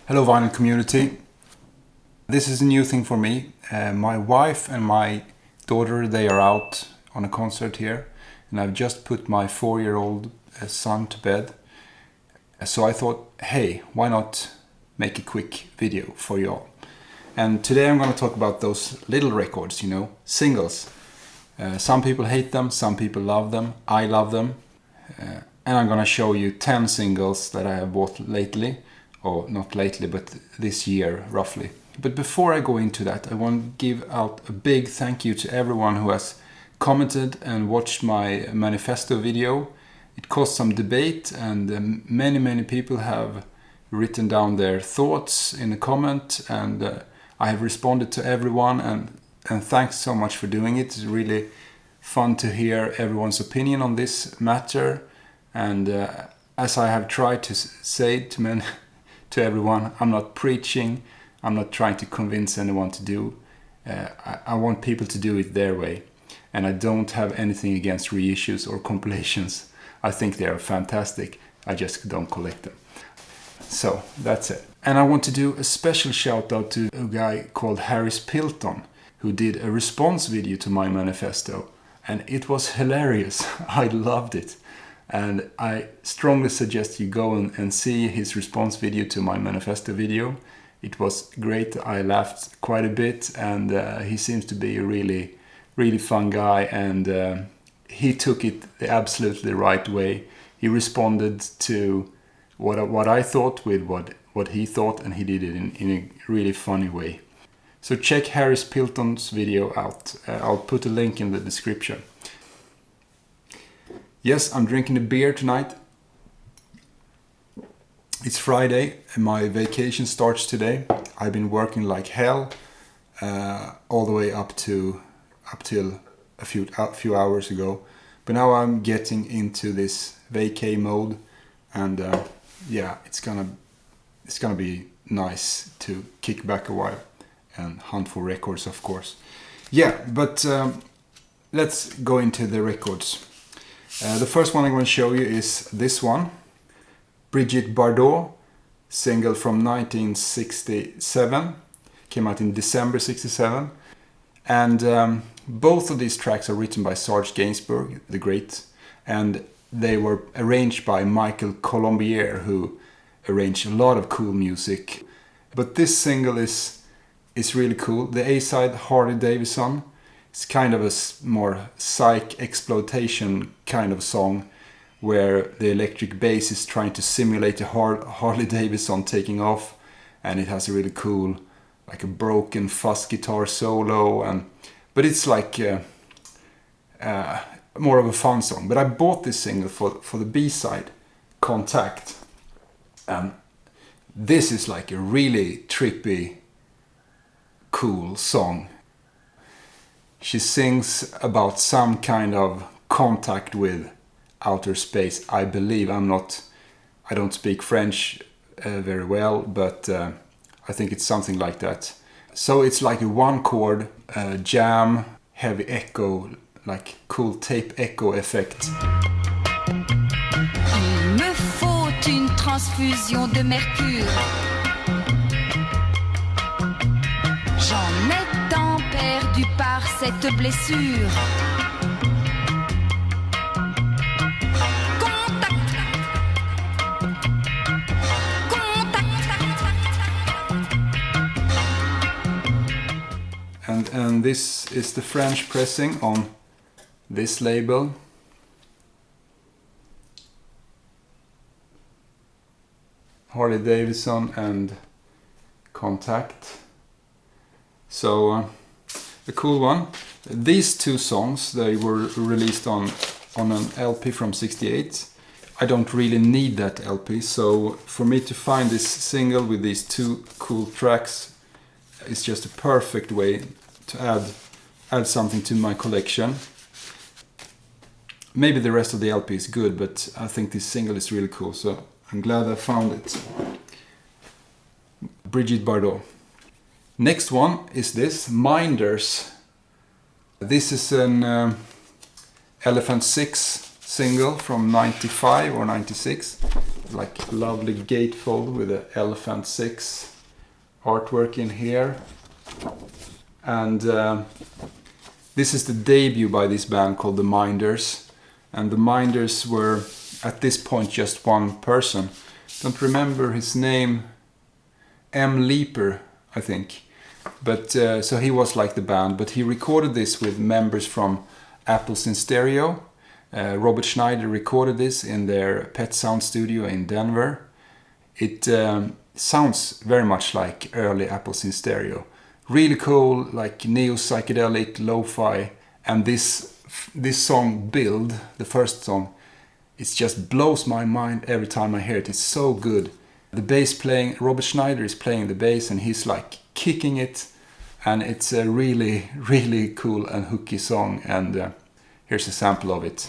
Hello vinyl community. This is a new thing for me. My wife and my daughter, they are out on a concert here, and I've just put my 4-year-old son to bed. So I thought, hey, why not make a quick video for you all? And today I'm going to talk about those little records, you know, singles. Some people hate them, some people love them, I love them. And I'm going to show you 10 singles that I have bought lately. Or not lately, but this year roughly. But before I go into that, I want to give out a big thank you to everyone who has commented and watched my manifesto video. It caused some debate, and many people have written down their thoughts in a comment, and I have responded to everyone, and thanks so much for doing it. It's really fun to hear everyone's opinion on this matter, and as I have tried to say to everyone, I'm not preaching, I'm not trying to convince anyone to do. I want people to do it their way, and I don't have anything against reissues or compilations. I think they are fantastic, I just don't collect them. So that's it. And I want to do a special shout out to a guy called Harris Pilton, who did a response video to my manifesto, and it was hilarious. I loved it. And I strongly suggest you go and see his response video to my manifesto video. It was great. I laughed quite a bit, and he seems to be a really fun guy, and he took it the absolutely right way. He responded to what I thought with what he thought, and he did it in a really funny way. So check Harris Pilton's video out. I'll put a link in the description. Yes, I'm drinking a beer tonight. It's Friday and my vacation starts today. I've been working like hell all the way up till a few hours ago. But now I'm getting into this vacay mode, and yeah, it's gonna be nice to kick back a while and hunt for records, of course. Yeah, but let's go into the records. The first one I'm going to show you is this one, Brigitte Bardot, single from 1967, came out in December 67, and both of these tracks are written by Serge Gainsbourg, the great, and they were arranged by Michael Colombier, who arranged a lot of cool music. But this single is really cool. The A-side, Harley Davidson, it's kind of a more Psych exploitation kind of song, where the electric bass is trying to simulate a Harley Davidson taking off, and it has a really cool, like a broken fuzz guitar solo, but it's like more of a fun song. But I bought this single for the B-side, Contact, and this is like a really trippy, cool song. She sings about some kind of contact with outer space, I believe. I don't speak French very well, but I think it's something like that. So it's like a one chord jam, heavy echo, like cool tape echo effect. Il me faut une transfusion de mercure. J'en ai tant perdu par cette blessure. Contact. And this is the French pressing on this label. Harley Davidson and Contact. So a cool one. These two songs, they were released on an LP from '68. I don't really need that LP, so for me to find this single with these two cool tracks is just a perfect way to add something to my collection. Maybe the rest of the LP is good, but I think this single is really cool, so I'm glad I found it. Brigitte Bardot. Next one is this, Minders. This is an Elephant 6 single from 95 or 96. like lovely gatefold with the Elephant 6 artwork in here. And this is the debut by this band called the Minders. And the Minders were at this point just one person. Don't remember his name. M. Leaper, I think. But so he was like the band, but he recorded this with members from Apples in Stereo. Robert Schneider recorded this in their Pet Sound studio in Denver. It sounds very much like early Apples in Stereo. Really cool, like neo-psychedelic, lo-fi. And this song, Build, the first song, it just blows my mind every time I hear it. It's so good. The bass playing, Robert Schneider is playing the bass and he's like kicking it. And it's a really, really cool and hooky song. And here's a sample of it.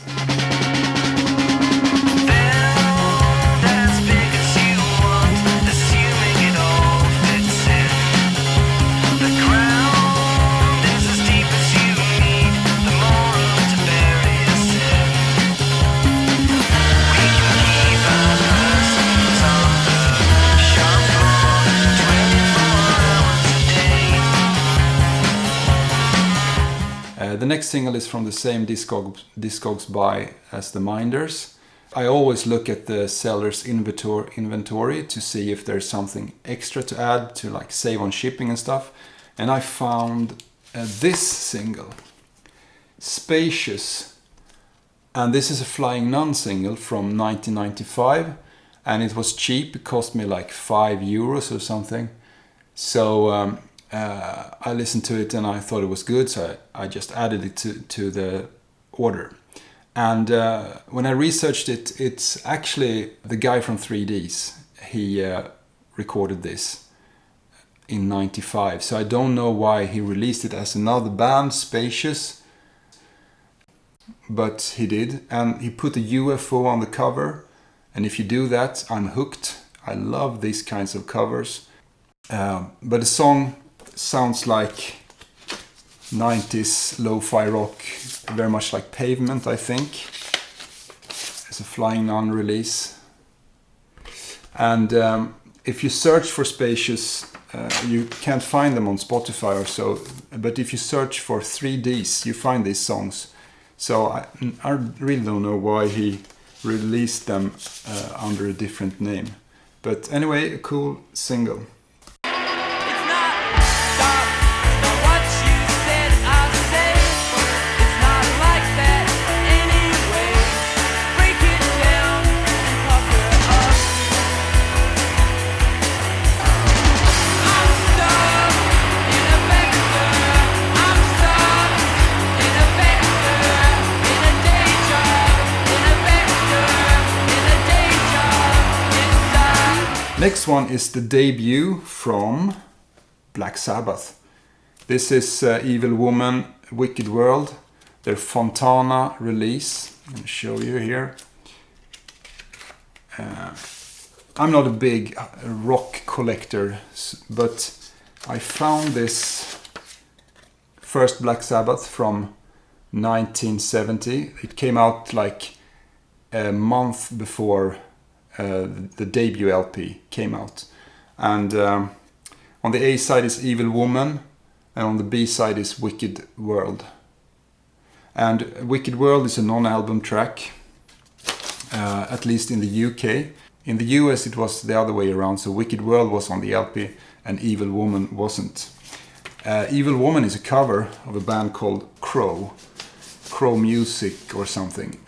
The next single is from the same Discogs buy as the Minders. I always look at the seller's inventory to see if there's something extra to add to like save on shipping and stuff. And I found this single, Spacious. And this is a Flying Nun single from 1995. And it was cheap, it cost me like €5 or something. So I listened to it and I thought it was good, so I just added it to the order. And when I researched it, it's actually the guy from 3Ds. He recorded this in 95, so I don't know why he released it as another band, Spacious, but he did. And he put a UFO on the cover, and if you do that, I'm hooked. I love these kinds of covers. But the song sounds like 90s lo-fi rock, very much like Pavement, I think. It's a Flying Nun release. And if you search for Spacious, you can't find them on Spotify or so, but if you search for 3Ds, you find these songs. So I really don't know why he released them under a different name. But anyway, a cool single. Next one is the debut from Black Sabbath. This is Evil Woman, Wicked World, their Fontana release. I'm going to show you here. I'm not a big rock collector, but I found this first Black Sabbath from 1970. It came out like a month before the debut LP came out. And on the A side is Evil Woman, and on the B side is Wicked World. And Wicked World is a non-album track, at least in the UK. In the US it was the other way around, so Wicked World was on the LP and Evil Woman wasn't. Evil Woman is a cover of a band called Crow Music or something.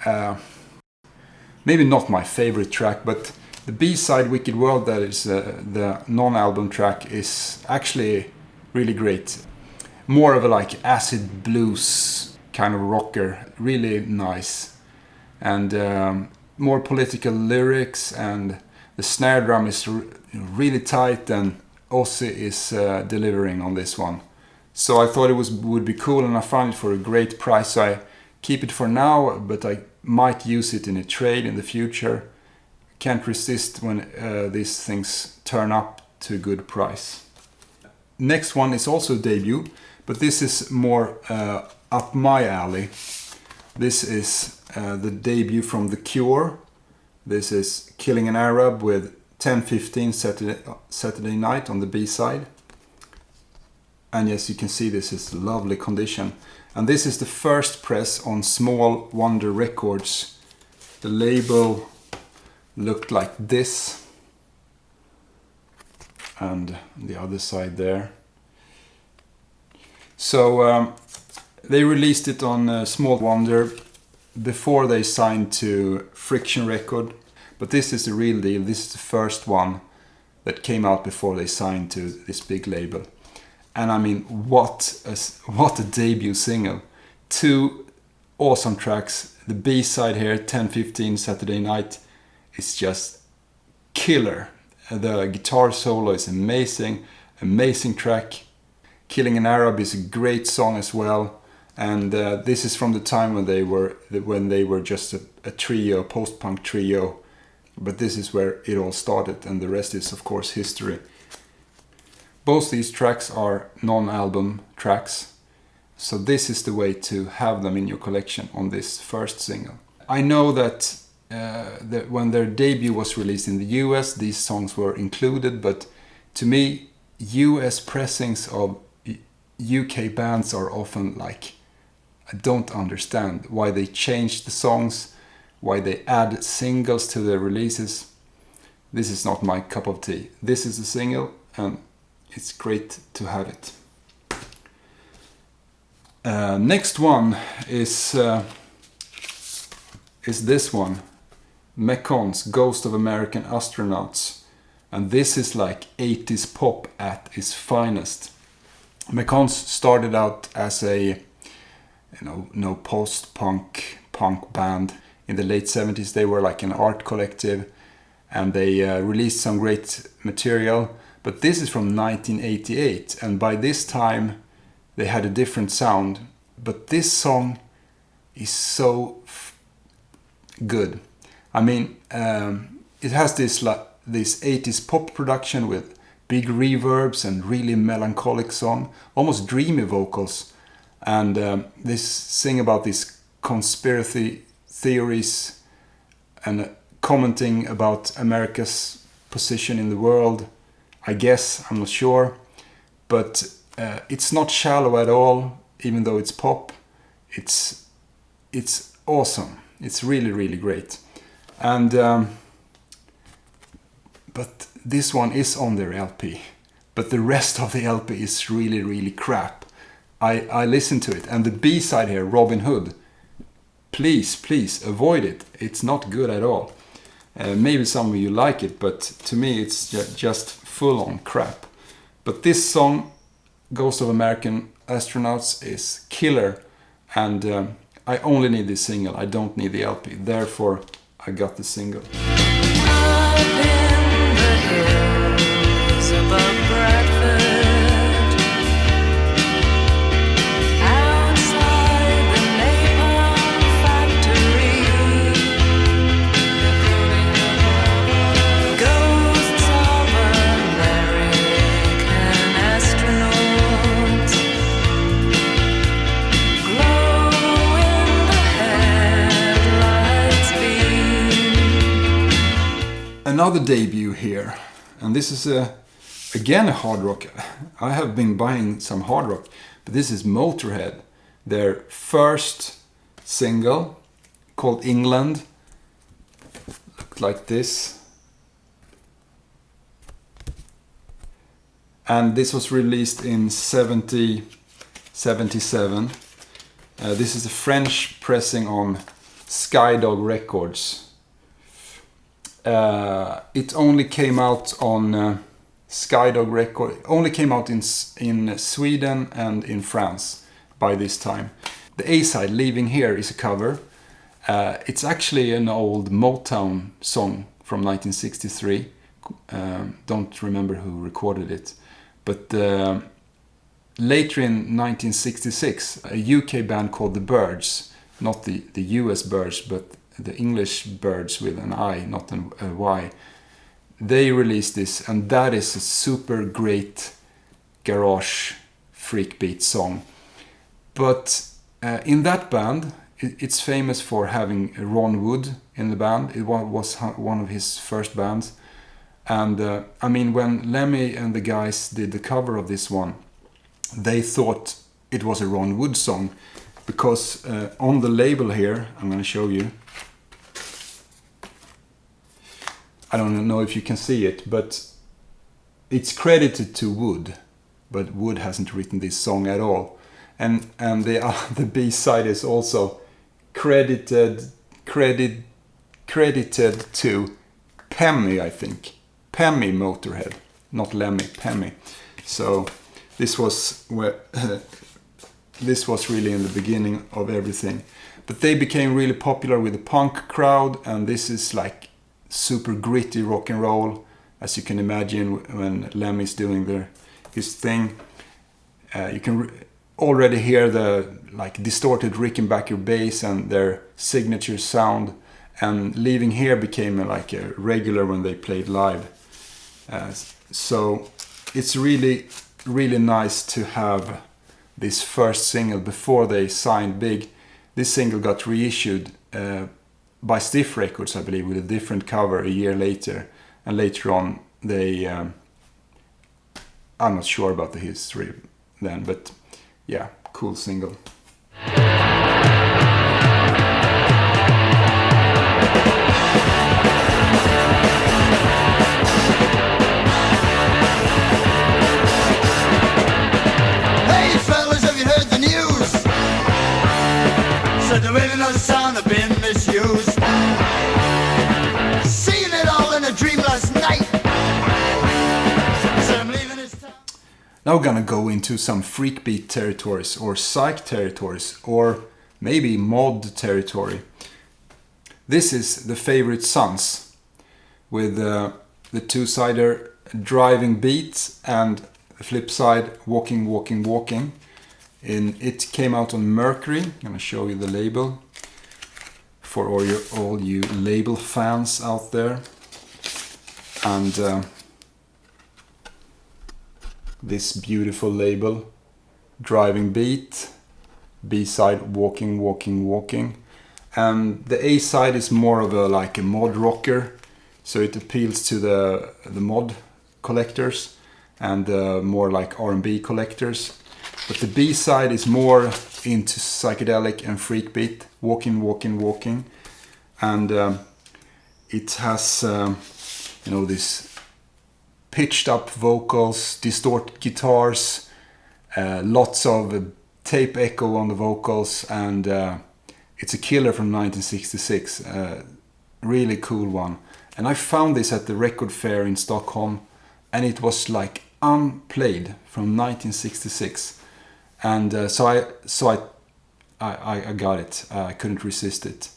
Maybe not my favorite track, but the B-side, Wicked World, that is the non-album track, is actually really great. More of a like acid blues kind of rocker, really nice. And more political lyrics, and the snare drum is really tight, and Ozzy is delivering on this one. So I thought it would be cool, and I found it for a great price. So I keep it for now, but I might use it in a trade in the future. Can't resist when these things turn up to a good price. Next one is also a debut, but this is more up my alley. This is the debut from The Cure, This is Killing an Arab with 10:15 Saturday Night on the B-side. And yes, you can see this is lovely condition. And this is the first press on Small Wonder Records. The label looked like this. And the other side there. So they released it on Small Wonder before they signed to Friction Record. But this is the real deal. This is the first one that came out before they signed to this big label. And I mean, what a debut single. 2 awesome tracks. The B-side here, 10:15 Saturday Night, is just killer. The guitar solo is amazing. Amazing track. Killing an Arab is a great song as well. And this is from the time when they were just a trio, post-punk trio. But this is where it all started, and the rest is of course history. Both these tracks are non-album tracks, so this is the way to have them in your collection on this first single. I know that when their debut was released in the US, these songs were included, but to me, US pressings of UK bands are often like, I don't understand why they change the songs, why they add singles to their releases. This is not my cup of tea. This is a single and it's great to have it. Next one is this one. Mekons, Ghost of American Astronauts. And this is like 80s pop at its finest. Mekons started out as a post-punk band. In the late 70s they were like an art collective, and they released some great material. But this is from 1988, and by this time they had a different sound. But this song is so good. I mean, it has this 80s pop production with big reverbs and really melancholic song, almost dreamy vocals. And this sing about these conspiracy theories and commenting about America's position in the world. I guess, I'm not sure, but it's not shallow at all, even though it's pop. It's awesome. It's really, really great. And but this one is on their LP, but the rest of the LP is really, really crap. I listened to it, and the B-side here, Robin Hood, please avoid it. It's not good at all. Maybe some of you like it, but to me it's just full-on crap. But this song, Ghost of American Astronauts, is killer, and I only need this single. I don't need the LP. Therefore, I got the single. Up in the hills above Bradford, outside the Mecon factory, ghosts of American astronauts glow in the headlights beam. Another debut here, and this is again a hard rock. I have been buying some hard rock, but this is Motorhead, their first single called England. Looked like this, and this was released in 77. This is a French pressing on Skydog Records. It only came out on Skydog Record. Only came out in Sweden and in France by this time. The A-side, Leaving Here, is a cover. It's actually an old Motown song from 1963. Don't remember who recorded it. But later in 1966, a UK band called The Byrds, not the US Byrds, but the English Birds with an I, not a Y, they released this, and that is a super great garage freak beat song. But in that band, it's famous for having Ron Wood in the band. It was one of his first bands. And I mean, when Lemmy and the guys did the cover of this one, they thought it was a Ron Wood song, because on the label here, I'm going to show you. I don't know if you can see it, but it's credited to Wood, but Wood hasn't written this song at all. And the B-side is also credited to Pemmy, I think. Pemmy Motorhead, not Lemmy, Pemmy. So this was really in the beginning of everything. But they became really popular with the punk crowd, and this is like super gritty rock and roll, as you can imagine when Lemmy's doing his thing. You can already hear the like distorted Rickenbacker bass and their signature sound, and Leaving Here became like a regular when they played live. So it's really, really nice to have this first single before they signed big. This single got reissued by Stiff Records, I believe, with a different cover a year later. And later on, they... I'm not sure about the history then, but yeah, cool single. The radio sound have been misused. Seeing it all in a dream last night. So I'm leaving this town. Now we're gonna go into some freak beat territories, or psych territories, or maybe mod territory. This is the Favorite Sons, with the two-sider Driving Beat and the flip side Walking, Walking, Walking. It came out on Mercury. I'm going to show you the label for all you label fans out there. And this beautiful label, Driving Beat, B-side Walking, Walking, Walking. And the A-side is more of a mod rocker, so it appeals to the mod collectors and more like R&B collectors. But the B-side is more into psychedelic and freak beat, Walking, Walking, Walking. And it has, this pitched up vocals, distorted guitars, lots of tape echo on the vocals, and it's a killer from 1966. Really cool one. And I found this at the record fair in Stockholm, and it was like unplayed from 1966. And so I got it. I couldn't resist it.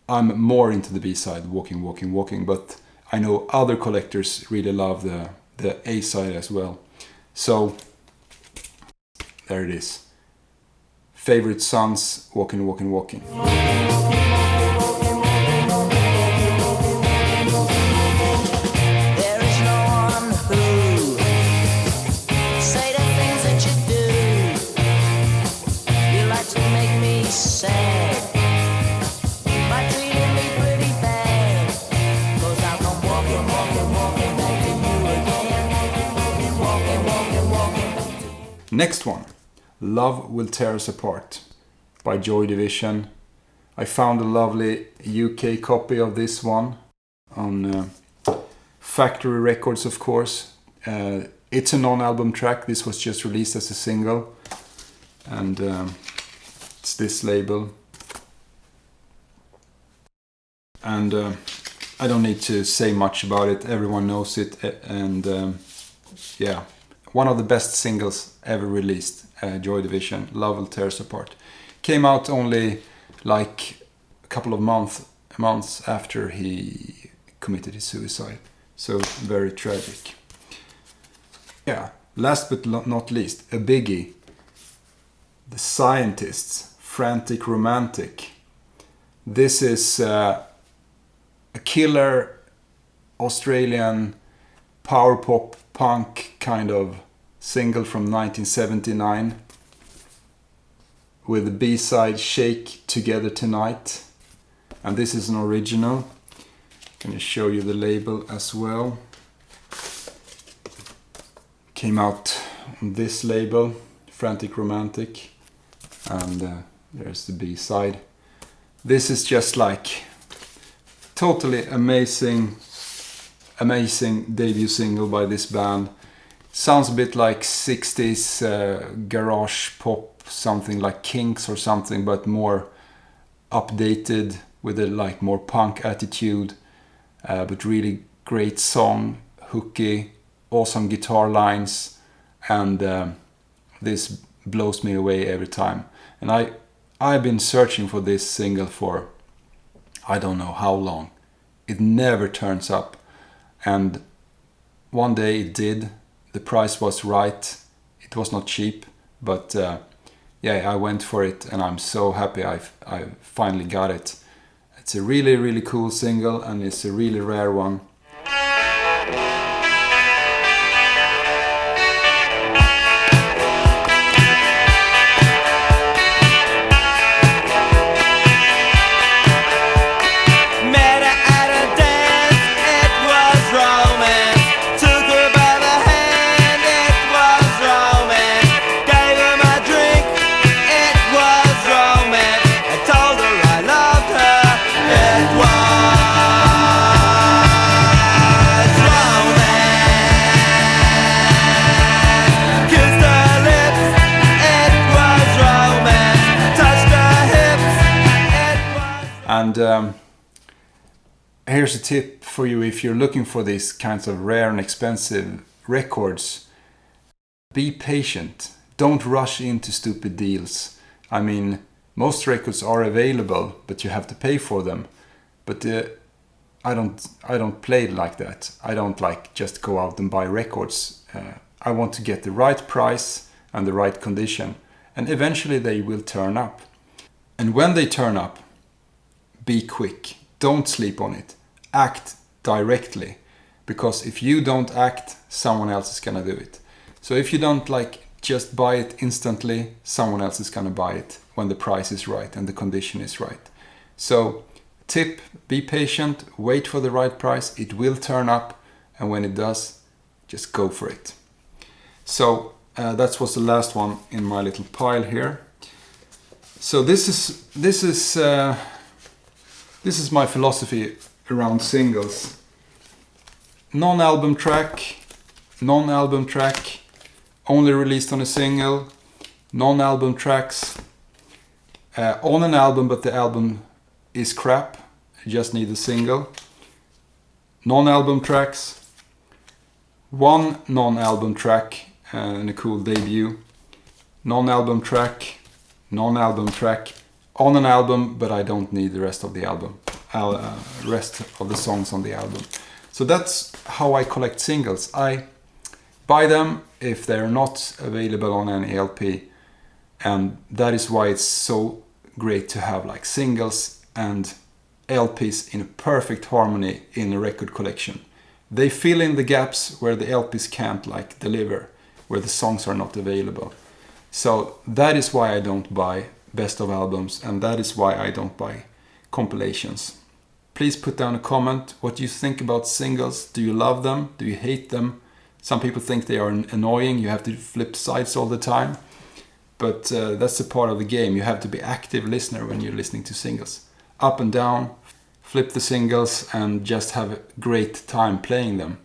I'm more into the B-side, Walking, Walking, Walking, but I know other collectors really love the A-side as well. So there it is. Favorite Sons, Walking, Walking, Walking. Next one, Love Will Tear Us Apart by Joy Division. I found a lovely UK copy of this one on Factory Records, of course. It's a non-album track. This was just released as a single. And it's this label. And I don't need to say much about it. Everyone knows it. And yeah, one of the best singles ever released, Joy Division, Love Will Tear Us Apart. Came out only like a couple of months after he committed his suicide. So very tragic. Yeah, last but not least, a biggie. The Scientists, Frantic Romantic. This is a killer Australian power pop punk kind of single from 1979. with the B-side Shake Together Tonight. And this is an original. I'm going to show you the label as well. Came out on this label, Frantic Romantic. And there's the B-side. This is just like totally amazing debut single by this band. Sounds a bit like 60s garage pop, something like Kinks or something, but more updated with a like more punk attitude. But really great song, hooky, awesome guitar lines, and this blows me away every time. And I've been searching for this single for I don't know how long. It never turns up, and one day it did. The price was right. It was not cheap, but yeah, I went for it, and I'm so happy I finally got it. It's a really, really cool single, and it's a really rare one. And here's a tip for you if you're looking for these kinds of rare and expensive records. Be patient. Don't rush into stupid deals. I mean, most records are available, but you have to pay for them. But I don't play it like that. I don't like just go out and buy records. I want to get the right price and the right condition, and eventually they will turn up. And when they turn up, be quick. Don't sleep on it. Act directly, because if you don't act, someone else is gonna do it. So if you don't like just buy it instantly, someone else is gonna buy it when the price is right and the condition is right. So tip, be patient, wait for the right price. It will turn up, and when it does, just go for it. So that was the last one in my little pile here. So this is my philosophy around singles. Non-album track, only released on a single. Non-album tracks, on an album but the album is crap, you just need a single. Non-album tracks, one non-album track and a cool debut. Non-album track, on an album, but I don't need the rest of the album, rest of the songs on the album. So that's how I collect singles. I buy them if they're not available on any LP, and that is why it's so great to have like singles and LPs in a perfect harmony in a record collection. They fill in the gaps where the LPs can't like deliver, where the songs are not available. So that is why I don't buy best of albums, and that is why I don't buy compilations. Please put down a comment what you think about singles. Do you love them? Do you hate them? Some people think they are annoying. You have to flip sides all the time. But that's a part of the game. You have to be active listener when you're listening to singles. Up and down, flip the singles, and just have a great time playing them.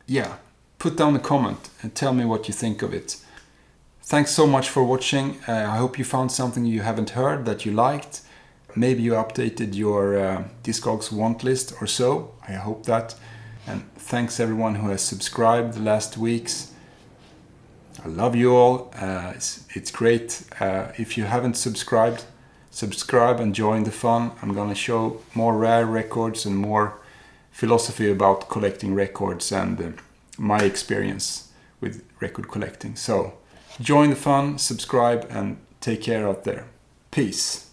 Yeah, put down a comment and tell me what you think of it. Thanks so much for watching. I hope you found something you haven't heard that you liked. Maybe you updated your Discogs want list or so. I hope that. And thanks everyone who has subscribed the last weeks. I love you all. It's great. If you haven't subscribed, subscribe and join the fun. I'm gonna show more rare records and more philosophy about collecting records and my experience with record collecting. So join the fun, subscribe, and take care out there. Peace.